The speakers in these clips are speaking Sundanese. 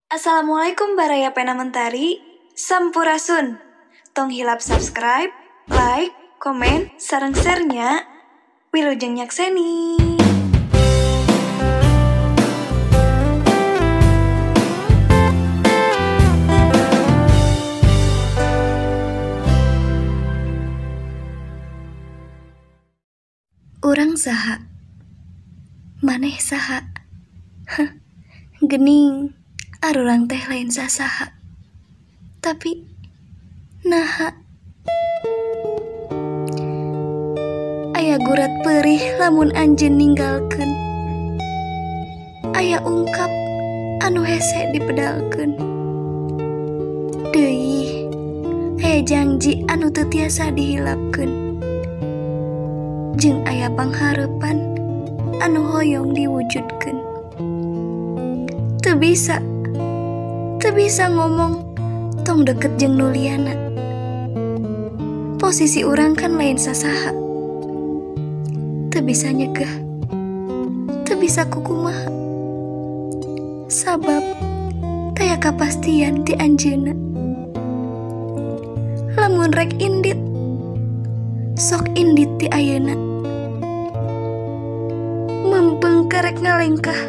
Assalamualaikum Baraya Pena Mentari, Sampurasun. Tong hilap subscribe, like, komen, sareng share-nya. Wilujeng nyakseni. Urang saha? Maneh saha? Gening, arurang teh lain sasaha. Tapi, naha? Aya gurat perih lamun anjeun ninggalkeun. Aya ungkap anu hese dipedalkeun. Deui, aya janji anu teu tiasa dihilapkeun. Jeung aya pangharepan anu hoyong diwujudkeun. Teu bisa ngomong tong deket jeung nu liana. Posisi urang kan lain sasaha. Teu bisa nyegah, teu bisa kukumaha. Sabab taya kapastian ti anjeunna. Lamun rek indit, sok indit ti ayeuna. Mempeng karek ngalengkah.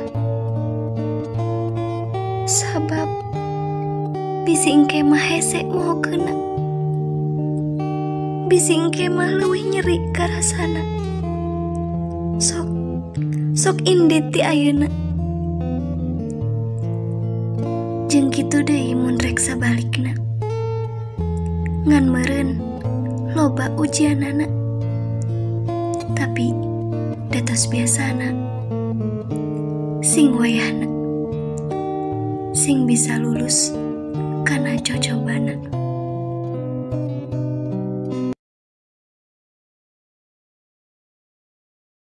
Sabab bisi engke mah hese mohokeuna. Bisi engke mah leuwih nyeri karasana. Sok indit ti ayeuna. Jeung kitu deui mun rek sabalikna. Ngan meureun loba ujianana. Tapi datos biasana sing wayahna, sing bisa lulus